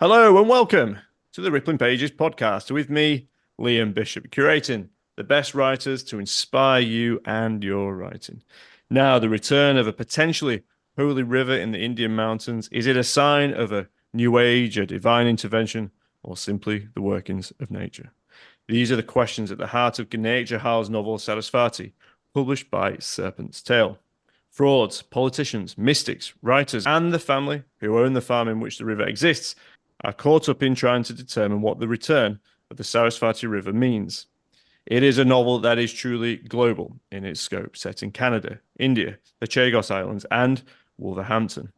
Hello and welcome to the Rippling Pages podcast with me, Liam Bishop, curating the best writers to inspire you and your writing. Now, the return of a potentially holy river in the Indian mountains, is it a sign of a new age, a divine intervention, or simply the workings of nature? These are the questions at the heart of Gurnaik Johal's novel Saraswati, published by Serpent's Tale. Frauds, politicians, mystics, writers, and the family who own the farm in which the river exists are caught up in trying to determine what the return of the Saraswati River means. It is a novel that is truly global in its scope, set in Canada, India, the Chagos Islands, and Wolverhampton.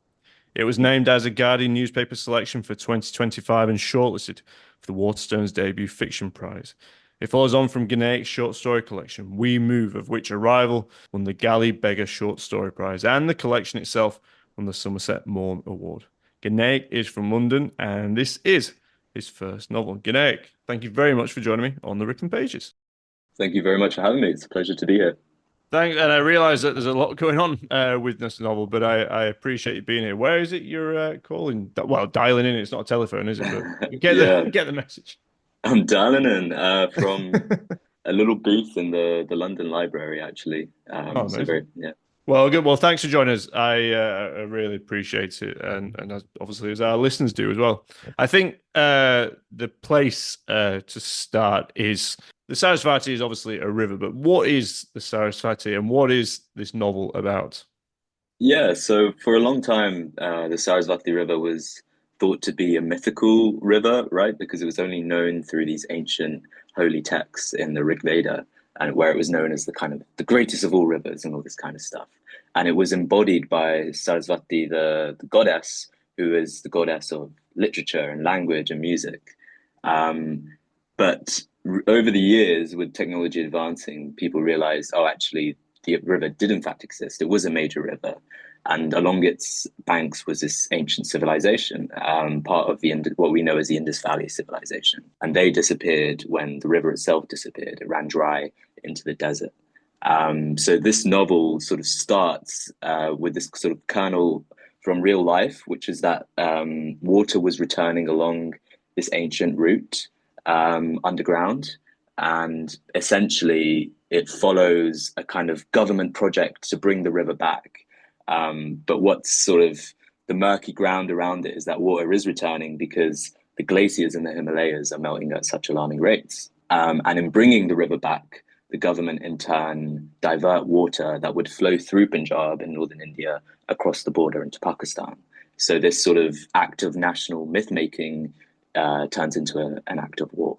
It was named as a Guardian newspaper selection for 2025 and shortlisted for the Waterstones Debut Fiction Prize. It follows on from Gurnaik's short story collection, We Move, of which Arrival won the Galley Beggar Short Story Prize, and the collection itself won the Somerset Maugham Award. Gurnaik is from London, and this is his first novel. Gurnaik, thank you very much for joining me on the Rippling Pages. Thank you very much for having me. It's a pleasure to be here. Thanks, and I realise that there's a lot going on with this novel, but I appreciate you being here. Where is it you're calling? Well, dialing in. It's not a telephone, is it? But you get Yeah, the get the message. I'm dialing in from a little booth in the London Library, actually. Oh, So amazing. very, yeah. Well, good. Well, thanks for joining us. I really appreciate it, and obviously as our listeners do as well. I think the place to start is the Saraswati is obviously a river, but what is the Saraswati, and what is this novel about? Yeah, so for a long time, the Saraswati River was thought to be a mythical river, right? Because it was only known through these ancient holy texts in the Rig Veda, and where it was known as the kind of the greatest of all rivers and all this kind of stuff. And it was embodied by Saraswati, the goddess, who is the goddess of literature and language and music. Um, but over the years, with technology advancing, people realized, oh, actually, the river did in fact exist. It was a major river, and along its banks was this ancient civilization, part of what we know as the Indus Valley civilization. And they disappeared when the river itself disappeared. It ran dry into the desert. So this novel sort of starts with this sort of kernel from real life, which is that water was returning along this ancient route underground. And essentially, it follows a kind of government project to bring the river back. But what's sort of the murky ground around it is that water is returning because the glaciers in the Himalayas are melting at such alarming rates. And in bringing the river back, the government in turn divert water that would flow through Punjab in northern India across the border into Pakistan. So this sort of act of national myth making turns into an act of war.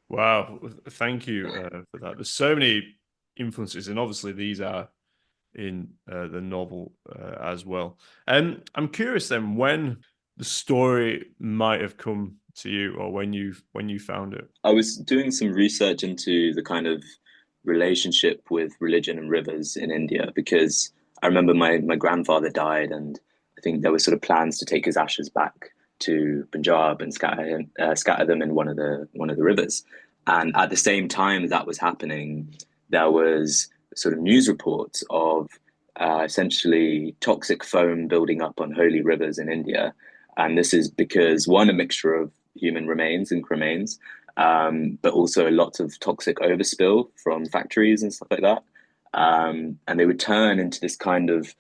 Wow, thank you for that. There's so many influences, and obviously these are in the novel as well. I'm curious then when the story might have come to you, or when you found it. I was doing some research into the kind of relationship with religion and rivers in India because I remember my grandfather died, and I think there were sort of plans to take his ashes back to Punjab and scatter them in one of the rivers. And at the same time that was happening, there was sort of news reports of essentially toxic foam building up on holy rivers in India. And this is because one, a mixture of human remains and cremains, but also lots of toxic overspill from factories and stuff like that. And they would turn into this kind of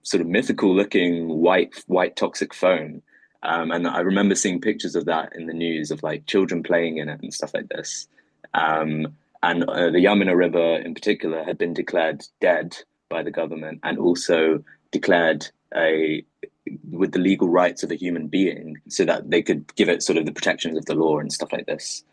sort of mythical looking white toxic foam. And I remember seeing pictures of that in the news of like children playing in it and stuff like this. And the Yamuna River in particular had been declared dead by the government and also declared with the legal rights of a human being so that they could give it sort of the protections of the law and stuff like this.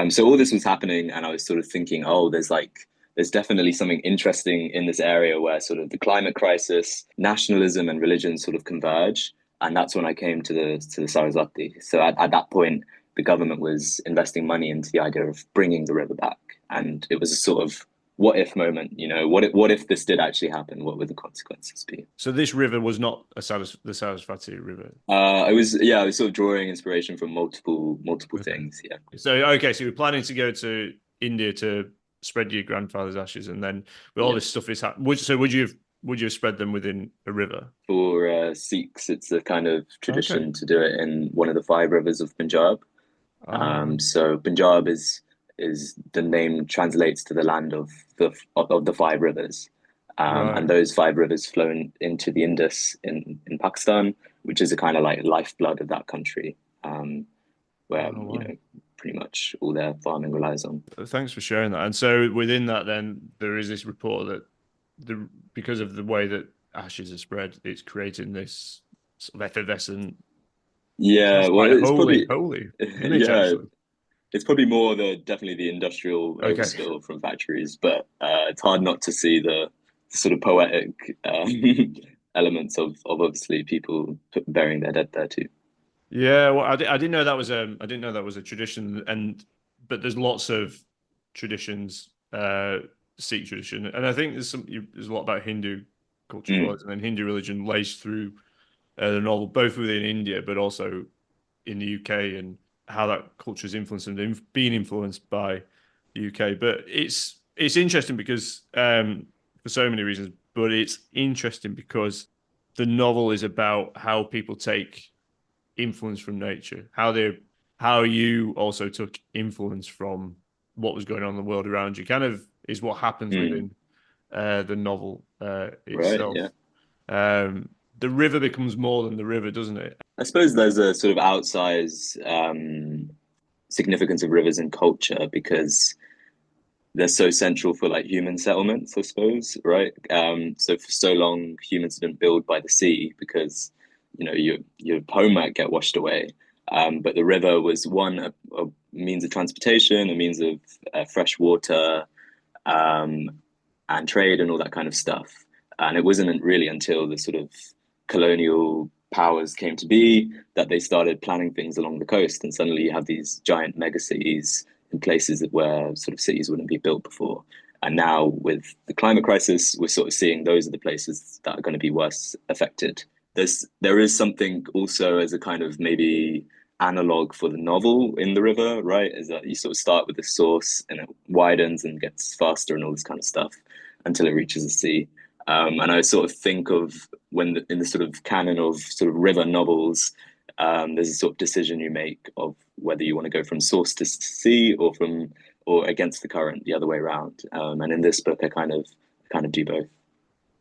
So all this was happening, and I was sort of thinking, oh, there's definitely something interesting in this area where sort of the climate crisis, nationalism, and religion sort of converge. And that's when I came to the Saraswati. So at that point, the government was investing money into the idea of bringing the river back, and it was a sort of what if moment. You know, what if this did actually happen? What would the consequences be? So this river was not the Sarasvati River. I was sort of drawing inspiration from multiple Okay. things. Yeah. So you were planning to go to India to spread your grandfather's ashes, and then with all Yeah. this stuff is happening. So would you have would you have spread them within a river? For Sikhs, it's a kind of Okay. tradition to do it in one of the five rivers of Punjab. Ah, So Punjab is the name translates to the land of the five rivers, right. and those five rivers flow into the Indus in Pakistan, which is a kind of like lifeblood of that country, where Oh, you wow. know pretty much all their farming relies on. Thanks for sharing that. And so within that, then there is this report that the because of the way that ashes are spread, it's creating this sort of effervescent. Yeah, Sounds well, quite it's holy, probably holy image, yeah, actually. it's probably more the definitely the industrial Okay. overspill from factories, but it's hard not to see the sort of poetic elements of obviously people burying their dead there too. Yeah, well, I didn't know that was I didn't know that was a tradition, and but there's lots of traditions, Sikh tradition, and I think there's a lot about Hindu culture as well, Mm, and then Hindu religion laced through the novel, both within India but also in the UK, and how that culture is influenced and being influenced by the UK. But it's interesting because for so many reasons, but it's interesting because the novel is about how people take influence from nature, how you also took influence from what was going on in the world around you. Kind of is what happens mm, within the novel right, itself. yeah. Um, the river becomes more than the river, doesn't it? I suppose there's a sort of outsized significance of rivers in culture because they're so central for like human settlements, I suppose, right? So for so long, humans didn't build by the sea because your home might get washed away. But the river was one a means of transportation, a means of fresh water, um, and trade and all that kind of stuff. And it wasn't really until the sort of colonial powers came to be that they started planning things along the coast, and suddenly you have these giant mega cities in places where sort of cities wouldn't be built before. And now with the climate crisis, we're sort of seeing those are the places that are going to be worse affected. There is something also as a kind of maybe analog for the novel in the river, right? Is that you sort of start with the source and it widens and gets faster and all this kind of stuff until it reaches the sea. And I sort of think of in the sort of canon of sort of river novels, there's a sort of decision you make of whether you want to go from source to sea or against the current, the other way around. And in this book, I kind of do both.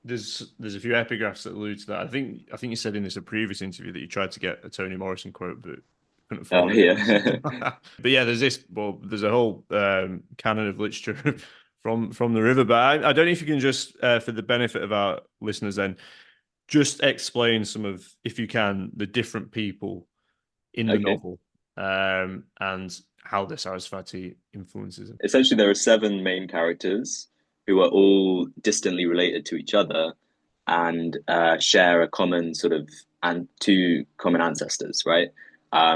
There's a few epigraphs that allude to that. I think you said in this a previous interview that you tried to get a Toni Morrison quote, but couldn't Oh find it or yeah. something like that. But yeah, there's this. Well, there's a whole canon of literature from the river. But I don't know if you can just, for the benefit of our listeners, then just explain some of, if you can, the different people in the Okay. novel, and how the Saraswati influences him. Essentially, there are seven main characters who are all distantly related to each other and share a common sort of and two common ancestors, right?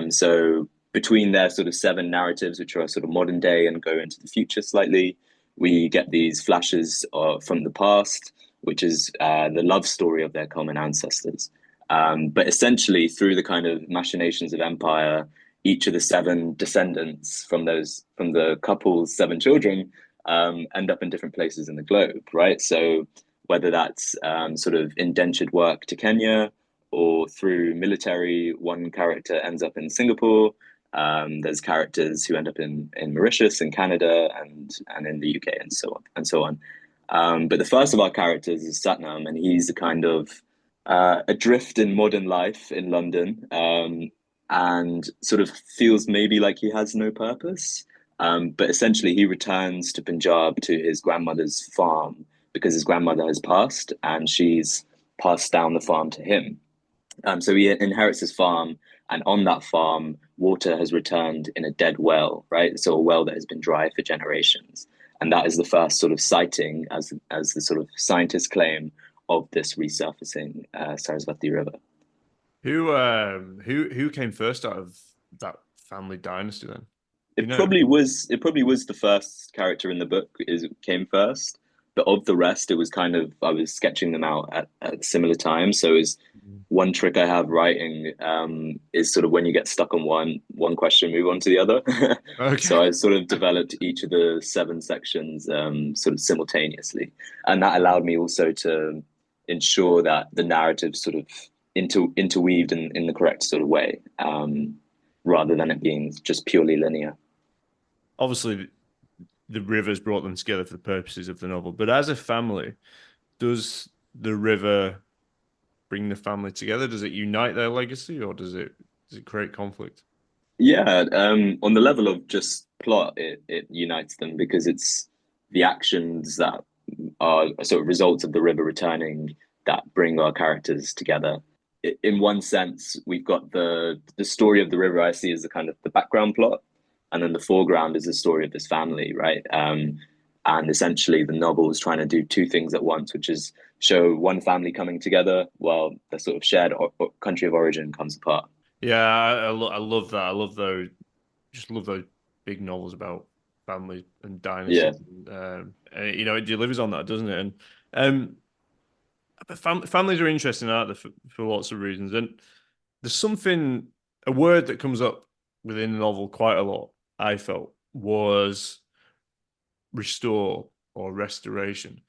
So between their sort of seven narratives, which are sort of modern day and go into the future slightly, we get these flashes from the past, which is the love story of their common ancestors. But essentially, through the kind of machinations of empire, each of the seven descendants from the couple's seven children end up in different places in the globe, right? So whether that's sort of indentured work to Kenya or through military, one character ends up in Singapore. There's characters who end up in Mauritius and Canada and in the UK and so on and so on. But the first of our characters is Satnam, and he's a kind of adrift in modern life in London, and sort of feels maybe like he has no purpose. But essentially, he returns to Punjab to his grandmother's farm because his grandmother has passed and she's passed down the farm to him. So he inherits his farm, and on that farm, water has returned in a dead well, right? So a well that has been dry for generations, and that is the first sort of sighting, as the sort of scientists claim, of this resurfacing Saraswati River. Who came first out of that family dynasty then? Do you It know? probably was it probably was the first character in the book is came first, but of the rest, it was kind of I was sketching them out at similar times. So is one trick I have writing is sort of when you get stuck on one question, move on to the other. Okay. So I sort of developed each of the seven sections sort of simultaneously, and that allowed me also to ensure that the narrative sort of interweaved in the correct sort of way, rather than it being just purely linear. Obviously, the rivers brought them together for the purposes of the novel, but as a family, does the river bring the family together? Does it unite their legacy, or does it create conflict? Yeah, on the level of just plot, it unites them because it's the actions that are sort of results of the river returning that bring our characters together. In one sense, we've got the story of the river I see as the kind of the background plot, and then the foreground is the story of this family, right? And essentially, the novel is trying to do two things at once, which is show one family coming together while the sort of shared country of origin comes apart. Yeah, I love that. I love those. Just love those big novels about family and Yeah. dynasties. And, you know, it delivers on that, doesn't it? And um, but families are interesting, aren't they, for lots of reasons. And there's something, a word that comes up within the novel quite a lot, I felt, was restore or restoration.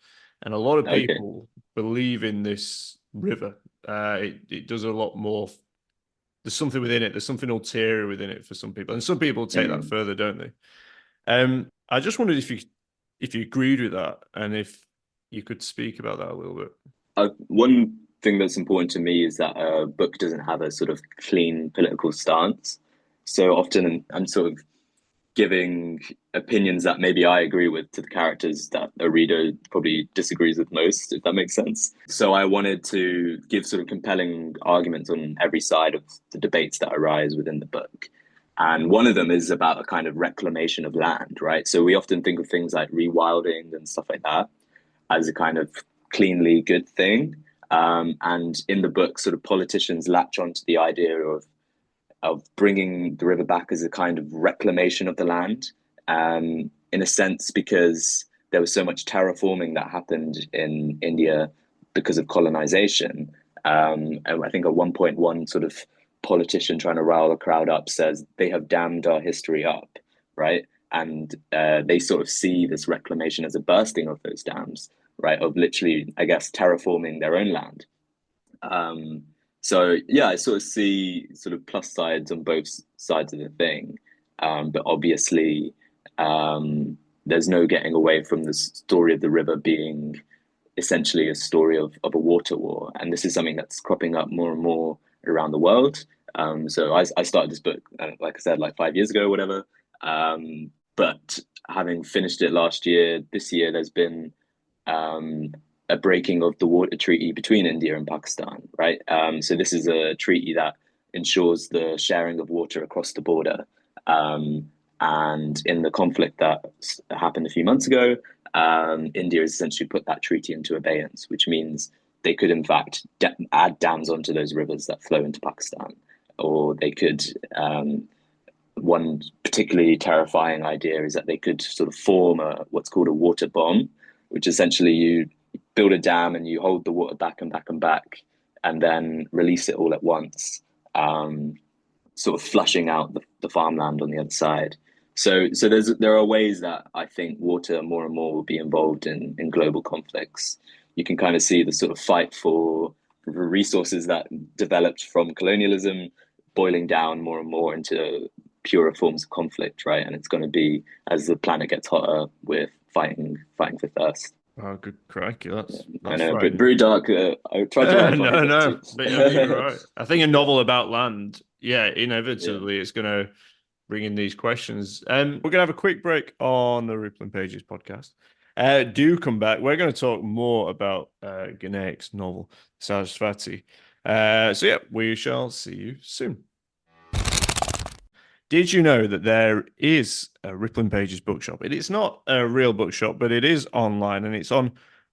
And a lot of Okay. people believe in this river. It does a lot more. There's something within it. There's something ulterior within it for some people, and some people take that Mm. further, don't they? I just wondered if you agreed with that, and if you could speak about that a little bit. One thing that's important to me is that a book doesn't have a sort of clean political stance. So often I'm sort of giving opinions that maybe I agree with to the characters that a reader probably disagrees with most, if that makes sense. So I wanted to give sort of compelling arguments on every side of the debates that arise within the book. And one of them is about a kind of reclamation of land, right? So we often think of things like rewilding and stuff like that as a kind of cleanly good thing. And in the book, sort of politicians latch onto the idea of bringing the river back as a kind of reclamation of the land, in a sense, because there was so much terraforming that happened in India because of colonization. And I think at one point, one sort of politician trying to rile the crowd up says they have dammed our history up, right? And they sort of see this reclamation as a bursting of those dams, right? Of literally, I guess, terraforming their own land. Um, so yeah, I sort of see sort of plus sides on both sides of the thing, but obviously, there's no getting away from the story of the river being essentially a story of a water war, and this is something that's cropping up more and more around the world. So I started this book, like I said, like 5 years ago, or whatever. But having finished it last year, this year there's been um, a breaking of the water treaty between India and Pakistan, right? So this is a treaty that ensures the sharing of water across the border. And in the conflict that happened a few months ago, India has essentially put that treaty into abeyance, which means they could, in fact, add dams onto those rivers that flow into Pakistan, or they could. One particularly terrifying idea is that they could sort of form what's called a water bomb, which essentially you build a dam and you hold the water back and back and back, and then release it all at once, um, sort of flushing out the farmland on the other side. So there are ways that I think water more and more will be involved in global conflicts. You can kind of see the sort of fight for resources that developed from colonialism boiling down more and more into purer forms of conflict, right? And it's going to be as the planet gets hotter, with fighting for thirst. Oh, good crikey, I that's know, but frightening. very dark. I tried to write No, funny, no, but you're too. right. I think a Yeah, novel about land, yeah, yeah. inevitably it's going to bring in these questions. We're going to have a quick break on the Rippling Pages podcast. Do come back. We're going to talk more about Gurnaik's novel, Saraswati. So, yeah, we shall see you soon. Did you know that there is a Rippling Pages bookshop? It is not a real bookshop, but it is online and it's on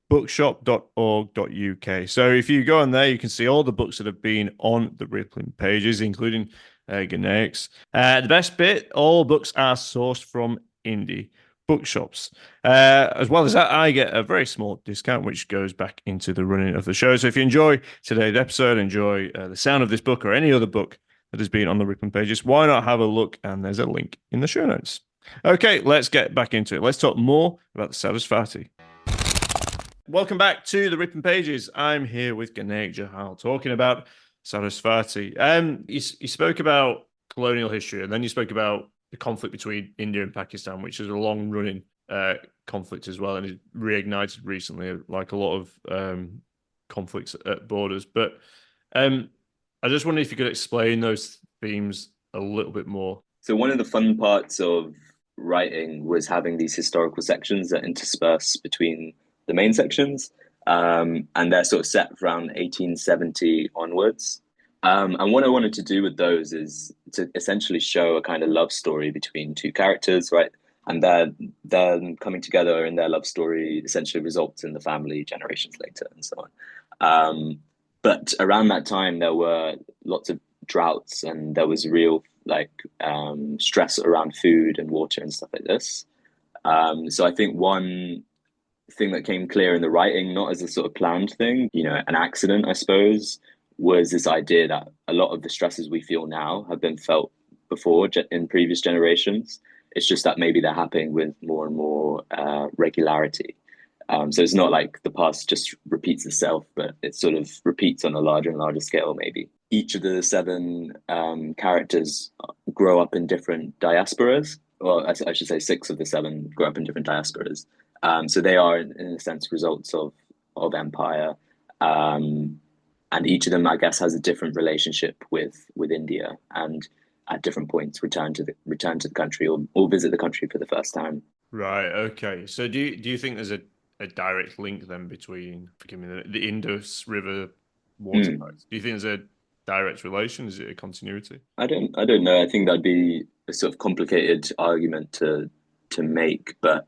bookshop.org.uk. So if you go on there, you can see all the books that have been on the Rippling Pages, including Gurnaik's. The best bit, all books are sourced from indie bookshops. As well as that, I get a very small discount, which goes back into the running of the show. So if you enjoy today's episode, enjoy the sound of this book or any other book that has been on the Rippling Pages, why not have a look? And there's a link in the show notes. Okay, let's get back into it. Let's talk more about the Saraswati. welcome back to the Ripping Pages. I'm here with Gurnaik Johal talking about SARASWATI. You spoke about colonial history, and then you spoke about the conflict between India and Pakistan, which is a long-running conflict as well, and it reignited recently, like a lot of conflicts at borders. But I just wondered if you could explain those themes a little bit more. So one of the fun parts of writing was having these historical sections that intersperse between the main sections, and they're sort of set around 1870 onwards. And what I wanted to do with those is to essentially show a kind of love story between two characters, right? And they're coming together, and their love story essentially results in the family generations later, and so on. But around that time, there were lots of droughts, and there was real stress around food and water and stuff like this. So I think one thing that came clear in the writing, not as a sort of planned thing, an accident, I suppose, was this idea that a lot of the stresses we feel now have been felt before in previous generations. It's just that maybe they're happening with more and more regularity. So it's not like the past just repeats itself, but it sort of repeats on a larger and larger scale, maybe. Each of the seven characters grow up in different diasporas. Well, I should say six of the seven grow up in different diasporas. So they are, in a sense, results of empire. And each of them, I guess, has a different relationship with India, and at different points return to the country or visit the country for the first time. Right. Okay. So do you think there's a direct link then between, forgive me, the Indus River water rights? Do you think there's a direct relation? Is it a continuity? I don't know. I think that'd be a sort of complicated argument to make, but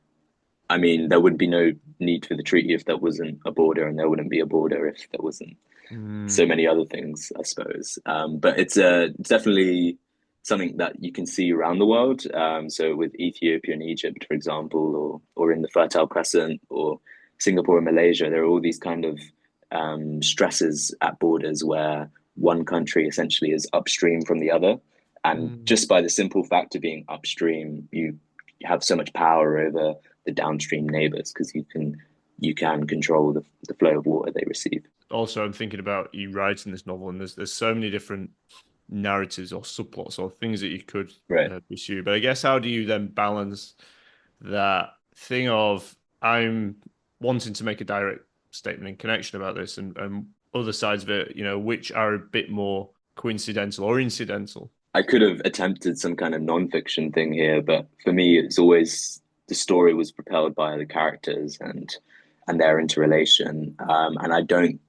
I mean, there would be no need for the treaty if there wasn't a border, and there wouldn't be a border if there wasn't so many other things, I suppose. But it's definitely something that you can see around the world. So with Ethiopia and Egypt, for example, or in the Fertile Crescent, or Singapore and Malaysia, there are all these kind of stresses at borders where one country essentially is upstream from the other. And just by the simple fact of being upstream, you have so much power over the downstream neighbors, because you can control the flow of water they receive. Also, I'm thinking about you writing this novel, and there's so many different narratives or subplots or things that you could pursue. But I guess, how do you then balance that thing of, I'm wanting to make a direct statement and connection about this, and other sides of it, which are a bit more coincidental or incidental? I could have attempted some kind of non-fiction thing here, but for me, it's always the story was propelled by the characters and their interrelation. And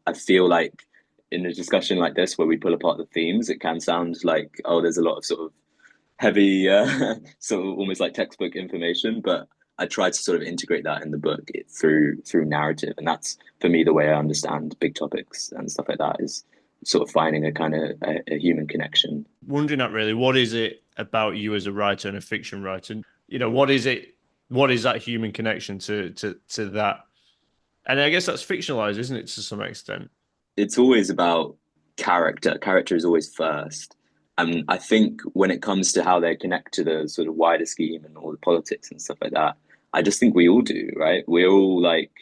I feel like in a discussion like this, where we pull apart the themes, it can sound like, oh, there's a lot of sort of heavy, sort of almost like textbook information, but I try to sort of integrate that in the book through narrative. And that's, for me, the way I understand big topics and stuff like that, is sort of finding a kind of a human connection. Wondering that really, what is it about you as a writer and a fiction writer? What is that human connection to that? And I guess that's fictionalized, isn't it, to some extent? It's always about character. Character is always first. And I think when it comes to how they connect to the sort of wider scheme and all the politics and stuff like that, I just think we all do, right? We're all like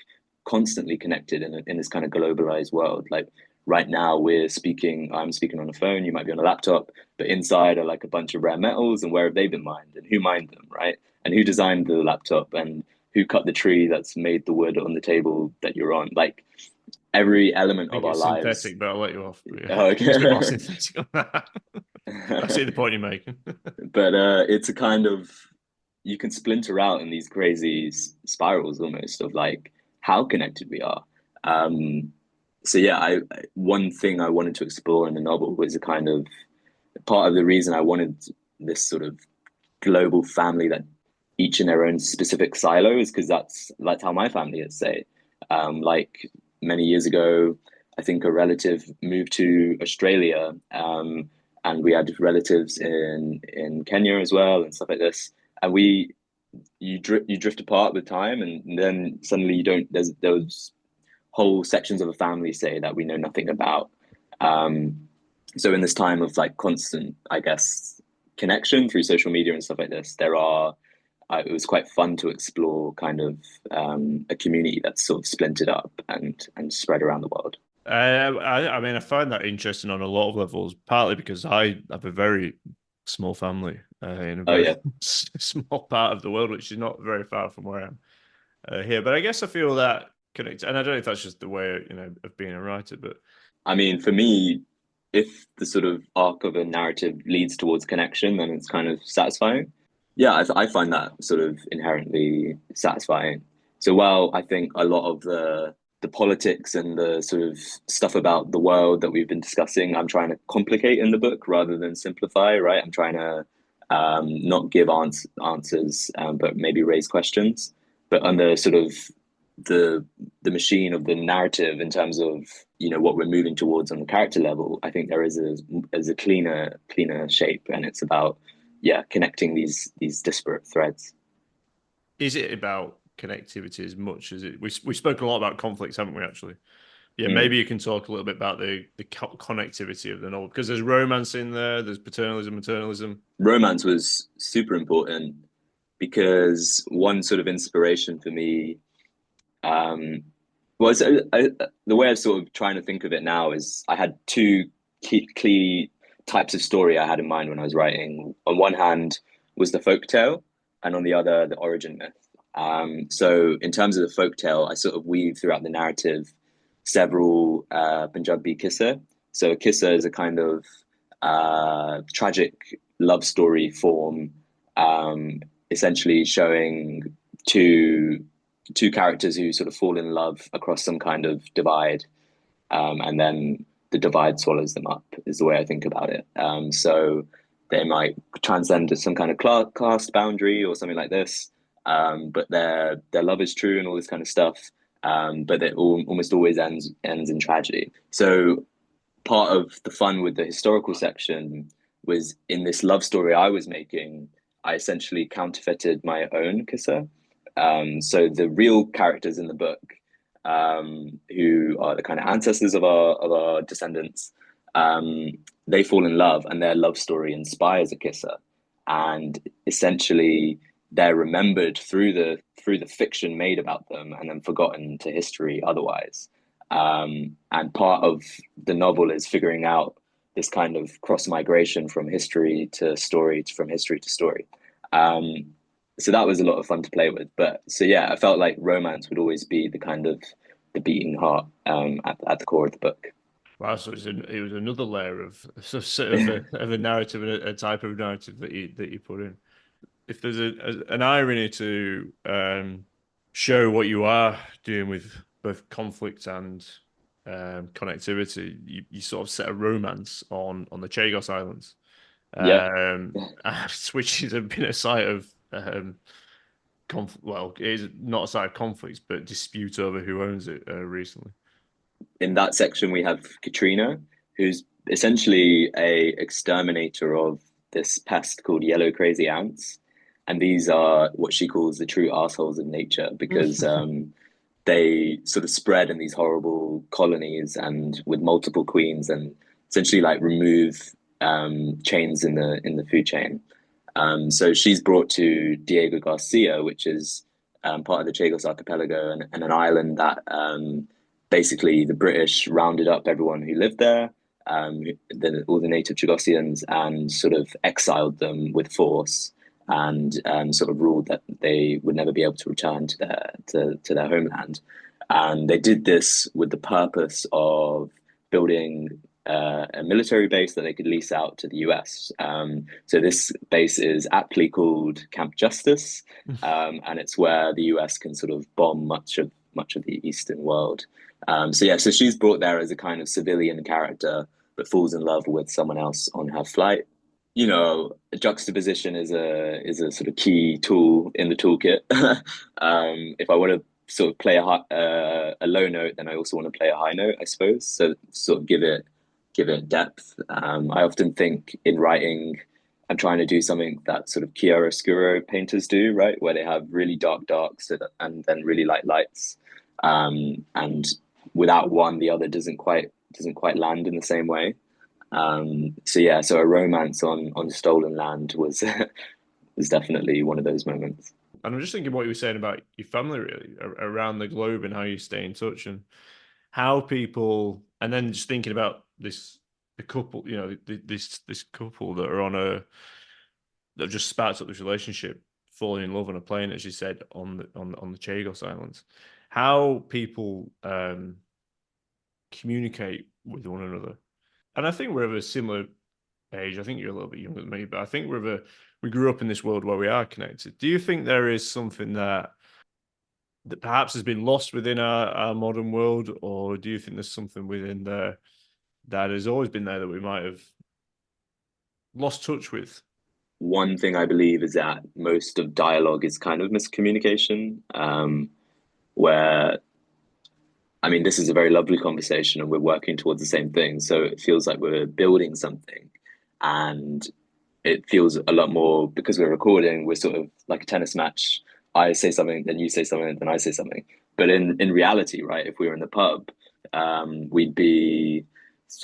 constantly connected in this kind of globalized world. Like right now I'm speaking on a phone, you might be on a laptop, but inside are like a bunch of rare metals, and where have they been mined, and who mined them, right? And who designed the laptop, and who cut the tree that's made the wood on the table that you're on. Like every element of our lives. Synthetic, but I'll let you off. Yeah. Oh, okay. It's a bit more synthetic on that. I see the point you're making. But it's a kind of, you can splinter out in these crazy spirals almost of like how connected we are. So yeah, one thing I wanted to explore in the novel was a kind of part of the reason I wanted this sort of global family that each in their own specific silo is because that's how my family is, say. Like many years ago, I think a relative moved to Australia, and we had relatives in Kenya as well and stuff like this. And you drift apart with time, and then suddenly you don't. There's those whole sections of a family, say, that we know nothing about. So in this time of like constant, I guess, connection through social media and stuff like this, there are it was quite fun to explore kind of a community that's sort of splintered up and spread around the world. I mean, I find that interesting on a lot of levels, partly because I have a very small family in a Oh very yeah. small part of the world, which is not very far from where I am here. But I guess I feel that connect, and I don't know if that's just the way, of being a writer, but I mean, for me, if the sort of arc of a narrative leads towards connection, then it's kind of satisfying. Yeah, I find that sort of inherently satisfying. So while I think a lot of the politics and the sort of stuff about the world that we've been discussing, I'm trying to complicate in the book rather than simplify, right? I'm trying to not give answers, but maybe raise questions. But on the sort of the the machine of the narrative in terms of what we're moving towards on the character level, I think there is a cleaner shape, and it's about connecting these disparate threads. is it about connectivity as much as it? We spoke a lot about conflicts, haven't we? Actually, yeah. Mm. Maybe you can talk a little bit about the connectivity of the novel because there's romance in there, there's paternalism, maternalism. Romance was super important because one sort of inspiration for me was the way I'm sort of trying to think of it now is I had two key types of story I had in mind when I was writing. On one hand was the folk tale, and on the other, the origin myth. So in terms of the folk tale, I sort of weave throughout the narrative several Punjabi kissa. So a kissa is a kind of tragic love story form, um, essentially showing two two characters who sort of fall in love across some kind of divide, and then the divide swallows them up. Is the way I think about it. So they might transcend to some kind of caste boundary or something like this, but their love is true and all this kind of stuff. But it almost always ends in tragedy. So part of the fun with the historical section was in this love story I was making, I essentially counterfeited my own kissa. So the real characters in the book, who are the kind of ancestors of our descendants, they fall in love, and their love story inspires a kissa, and essentially they're remembered through the fiction made about them, and then forgotten to history otherwise. And part of the novel is figuring out this kind of cross migration from history to story, from history to story. Um, so that was a lot of fun to play with. But so yeah, I felt like romance would always be the kind of the beating heart, at the core of the book. Wow, so it was another layer of of a narrative and a type of narrative that you put in. If there's an irony to show what you are doing with both conflict and connectivity, you sort of set a romance on the Chagos Islands, Yeah. um, which has been a site of well, it is not a site of conflicts, but dispute over who owns it recently. In that section, we have Katrina, who's essentially a exterminator of this pest called yellow crazy ants, and these are what she calls the true assholes of nature because they sort of spread in these horrible colonies and with multiple queens and essentially like remove chains in the food chain. So she's brought to Diego Garcia, which is part of the Chagos archipelago, and an island that basically the British rounded up everyone who lived there, all the native Chagosians, and sort of exiled them with force, and sort of ruled that they would never be able to return to their homeland. And they did this with the purpose of building a military base that they could lease out to the US. So this base is aptly called Camp Justice, and it's where the US can sort of bomb much of the Eastern world. So yeah, so she's brought there as a kind of civilian character, but falls in love with someone else on her flight. Juxtaposition is a sort of key tool in the toolkit. If I want to sort of play a low note, then I also want to play a high note, I suppose. So sort of give it depth. I often think in writing, I'm trying to do something that sort of chiaroscuro painters do, right, where they have really dark darks and then really light lights. And without one, the other doesn't quite land in the same way. So yeah, so a romance on stolen land was was definitely one of those moments. And I'm just thinking what you were saying about your family, really, around the globe and how you stay in touch and how people, and then just thinking about the couple, this couple that are that have just sparked up this relationship, falling in love on a plane, as you said, on the Chagos Islands. How people communicate with one another. And I think we're of a similar age. I think you're a little bit younger than me, but I think we grew up in this world where we are connected. Do you think there is something that perhaps has been lost within our modern world, or do you think there's something within there that has always been there that we might have lost touch with? One thing I believe is that most of dialogue is kind of miscommunication, where I mean, this is a very lovely conversation and we're working towards the same thing. So it feels like we're building something. And it feels a lot more because we're recording, we're sort of like a tennis match. I say something, then you say something, then I say something. But in reality, right, if we were in the pub, we'd be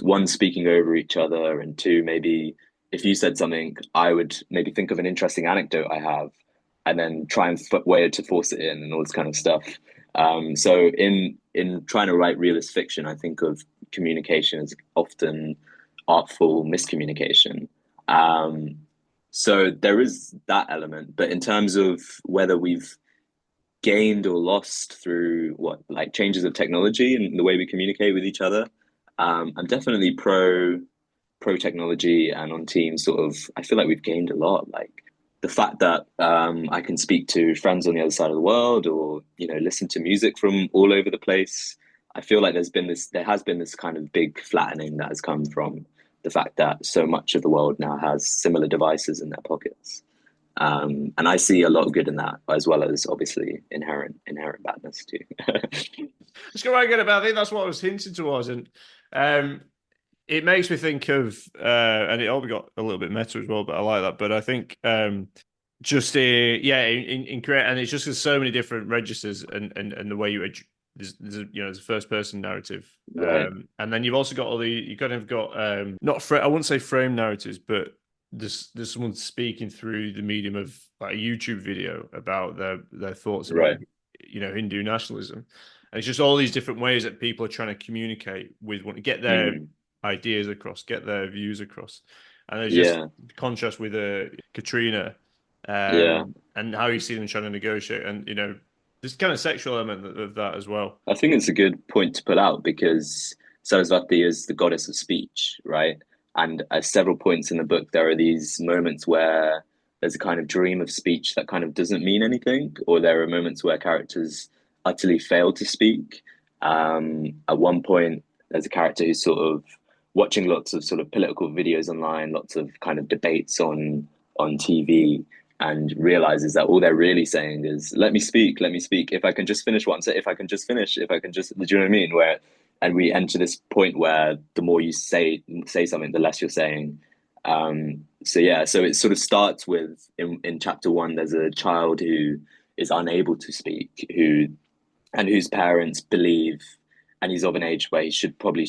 one speaking over each other, and two, maybe if you said something, I would maybe think of an interesting anecdote I have, and then try and way to force it in and all this kind of stuff. So in trying to write realist fiction, I think of communication as often artful miscommunication. Um, so there is that element, but in terms of whether we've gained or lost through what like changes of technology and the way we communicate with each other, I'm definitely pro technology and on teams. Sort of, I feel like we've gained a lot. Like the fact that I can speak to friends on the other side of the world, or listen to music from all over the place. I feel like there has been this kind of big flattening that has come from the fact that so much of the world now has similar devices in their pockets. And I see a lot of good in that, as well as obviously inherent badness too. Let's go right again about. I think that's what I was hinting towards, and um, it makes me think of, and it all got a little bit meta as well, but I like that. But I think just yeah, in create, and it's just there's so many different registers, and the way there's a first person narrative, Right, and then you've also got all the you kind of got not I wouldn't say frame narratives, but there's someone speaking through the medium of like a YouTube video about their thoughts about right. Hindu nationalism, and it's just all these different ways that people are trying to communicate with one, get their Mm, ideas across, get their views across, and there's just yeah, contrast with Katrina, yeah. and how you see them trying to negotiate, and this kind of sexual element of that as well. I think it's a good point to pull out because Saraswati is the goddess of speech, right? And at several points in the book, there are these moments where there's a kind of dream of speech that kind of doesn't mean anything, or there are moments where characters utterly fail to speak. At one point, there's a character who's sort of watching lots of sort of political videos online, lots of kind of debates on TV, and realizes that all they're really saying is let me speak, let me speak, if I can just finish what I'm saying, if I can just finish, if I can just, do you know what I mean, where and we enter this point where the more you say something, the less you're saying. So yeah, so it sort of starts with in chapter one, there's a child who is unable to speak, whose parents believe, and he's of an age where he should probably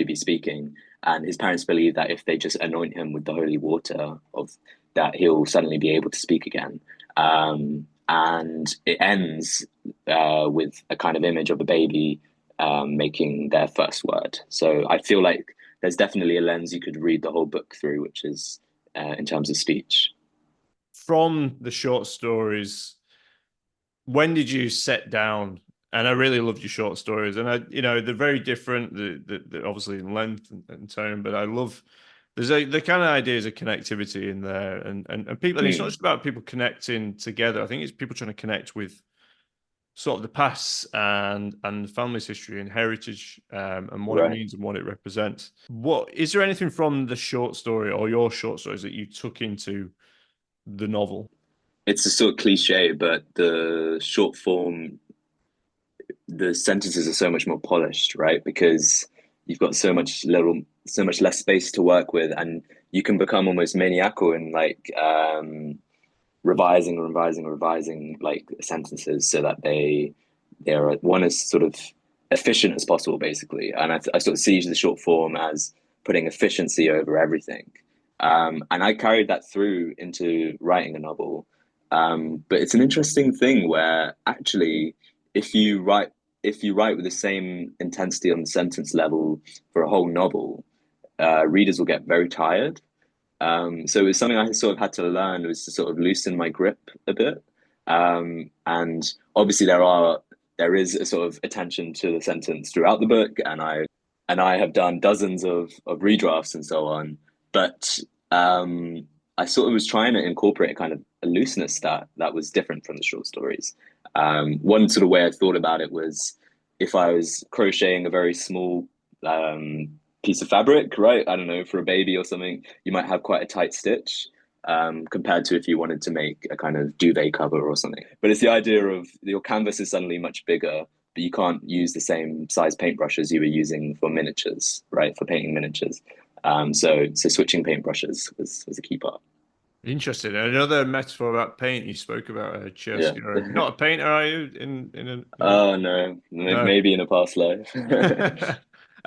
be speaking, and his parents believe that if they just anoint him with the holy water of that, he'll suddenly be able to speak again. And it ends with a kind of image of a baby making their first word. So I feel like there's definitely a lens you could read the whole book through, which is in terms of speech. From the short stories, when did you set down? And I really loved your short stories, and they're very different, obviously in length and tone, but I love there's the kind of ideas of connectivity in there, and people, and it's not Mm, just about people connecting together. I think it's people trying to connect with sort of the past and family's history and heritage, and what it right. means and what it represents. What is there anything from the short story or your short stories that you took into the novel? It's a sort of cliche, but the short form, the sentences are so much more polished, right? Because you've got so much less space to work with, and you can become almost maniacal in like revising like sentences so that they're one as sort of efficient as possible, basically. And I sort of see the short form as putting efficiency over everything. And I carried that through into writing a novel. But it's an interesting thing where actually, if you write if you write with the same intensity on the sentence level for a whole novel, readers will get very tired. So it was something I sort of had to learn was to sort of loosen my grip a bit. And obviously there is a sort of attention to the sentence throughout the book, and I have done dozens of redrafts and so on. But I sort of was trying to incorporate a kind of a looseness that was different from the short stories. One sort of way I thought about it was if I was crocheting a very small piece of fabric, right? I don't know, for a baby or something, you might have quite a tight stitch compared to if you wanted to make a kind of duvet cover or something. But it's the idea of your canvas is suddenly much bigger, but you can't use the same size paintbrushes you were using for miniatures, right? For painting miniatures. So switching paintbrushes was a key part. Interesting. Another metaphor about paint. You spoke about a chest. Yeah. You're not a painter, are you? Oh no, No. maybe in a past life.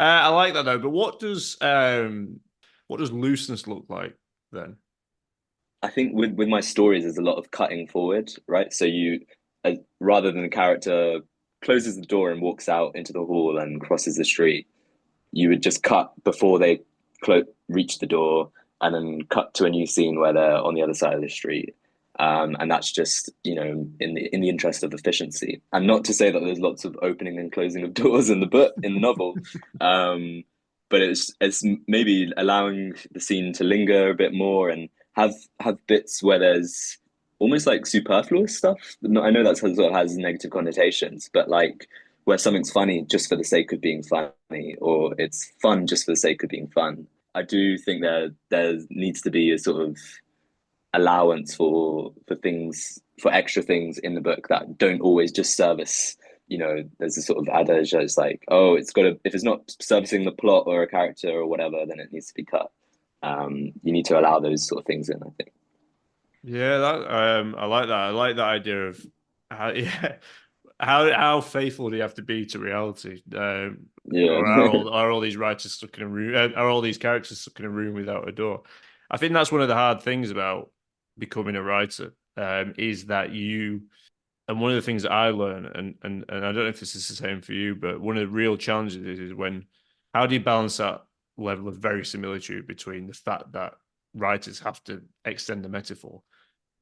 I like that though. But what does looseness look like then? I think with my stories, there's a lot of cutting forward, right? So rather than the character closes the door and walks out into the hall and crosses the street, you would just cut before they reach the door, and then cut to a new scene where they're on the other side of the street. And that's just, in the interest of efficiency. And not to say that there's lots of opening and closing of doors in the book, in the novel, but it's maybe allowing the scene to linger a bit more and have bits where there's almost like superfluous stuff. I know that sort of has negative connotations, but like where something's funny just for the sake of being funny, or it's fun just for the sake of being fun. I do think there needs to be a sort of allowance for extra things in the book that don't always just service. There's a sort of adage that's like, oh, if it's not servicing the plot or a character or whatever, then it needs to be cut. You need to allow those sort of things in, I think. Yeah, I like that. I like that idea of how yeah, how faithful do you have to be to reality? Yeah. Or are all these writers stuck in a room? Are all these characters stuck in a room without a door? I think that's one of the hard things about becoming a writer, is that and one of the things that I learn, and I don't know if this is the same for you, but one of the real challenges is when how do you balance that level of verisimilitude between the fact that writers have to extend the metaphor,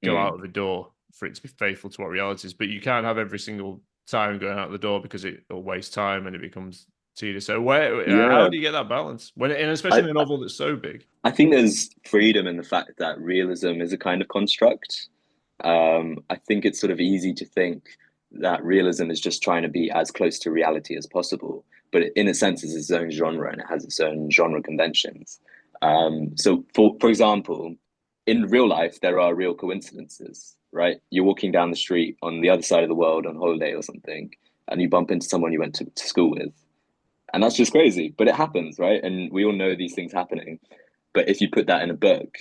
go out Mm. of the door for it to be faithful to what reality is, but you can't have every single time going out the door because it'll waste time and it becomes tedious. So how Yeah. do you get that balance and especially I, in a novel that's so big? I think there's freedom in the fact that realism is a kind of construct. I think it's sort of easy to think that realism is just trying to be as close to reality as possible, but in a sense, it's its own genre and it has its own genre conventions. So, for example, in real life, there are real coincidences, right? You're walking down the street on the other side of the world on holiday or something, and you bump into someone you went to school with, and that's just crazy, but it happens, right? And we all know these things happening. But if you put that in a book,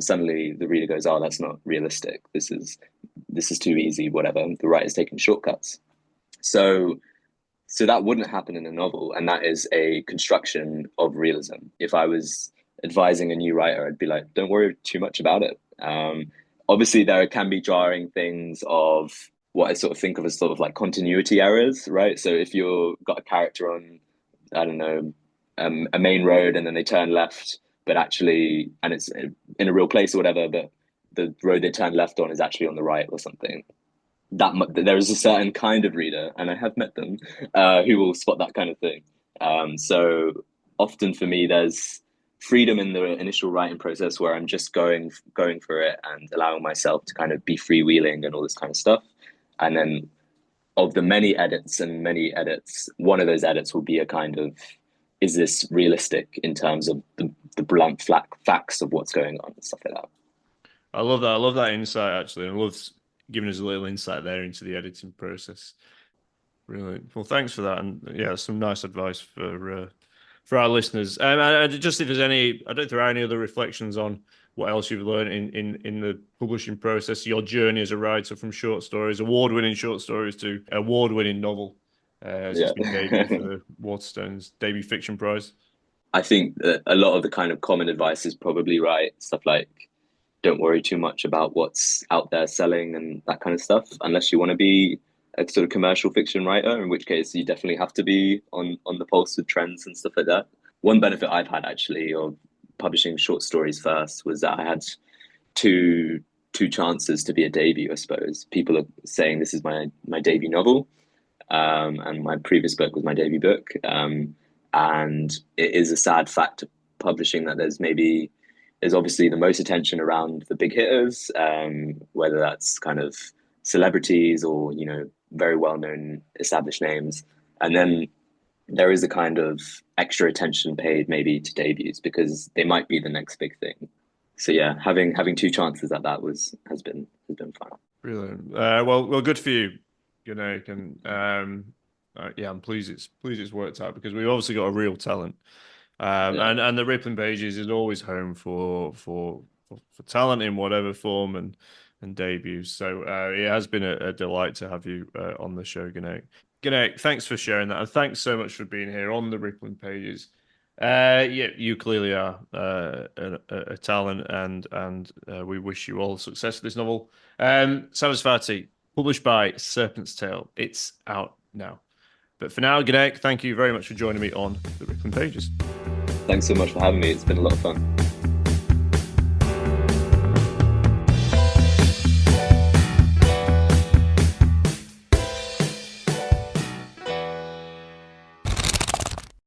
suddenly the reader goes, "Oh, that's not realistic. This is too easy. Whatever." The writer's taking shortcuts. So so that wouldn't happen in a novel, and that is a construction of realism. If I was advising a new writer, I'd be like, "Don't worry too much about it." Obviously, there can be jarring things of what I sort of think of as sort of like continuity errors, right? So if you've got a character on, I don't know, a main road and then they turn left, but actually, and it's in a real place or whatever, but the road they turn left on is actually on the right or something. There is a certain kind of reader, and I have met them, who will spot that kind of thing. So often for me, there's freedom in the initial writing process where I'm just going for it and allowing myself to kind of be freewheeling and all this kind of stuff. And then of the many edits, one of those edits will be a kind of, is this realistic in terms of the blunt facts of what's going on and stuff like that. I love that. I love that insight actually. I love giving us a little insight there into the editing process. Brilliant. Well, thanks for that, and yeah, some nice advice for our listeners. Just if there's any, I don't know if there are any other reflections on what else you've learned in the publishing process, your journey as a writer from short stories, award-winning short stories to award-winning novel. As Yeah. it's been debuted for the Waterstones Debut Fiction Prize. I think that a lot of the kind of common advice is probably right. Stuff like don't worry too much about what's out there selling and that kind of stuff, unless you want to be a sort of commercial fiction writer, in which case you definitely have to be on the pulse with trends and stuff like that. One benefit I've had actually of publishing short stories first was that I had two chances to be a debut, I suppose. People are saying this is my debut novel, and my previous book was my debut book. And it is a sad fact of publishing that there's obviously the most attention around the big hitters, whether that's kind of celebrities or very well known established names, and then there is a kind of extra attention paid maybe to debuts because they might be the next big thing. So yeah, having two chances at that has been fun. Brilliant. Well, good for you, Gurnaik, and yeah, I'm pleased it's worked out because we've obviously got a real talent, Yeah. and the Rippling Pages is always home for talent in whatever form and debuts. So it has been a delight to have you on the show, Gurnaik. Gurnaik, thanks for sharing that, and thanks so much for being here on the Rippling Pages. Yeah, you clearly are a talent, and we wish you all success with this novel. Saraswati, published by Serpent's Tail. It's out now. But for now, Gurnaik, thank you very much for joining me on the Rippling Pages. Thanks so much for having me. It's been a lot of fun.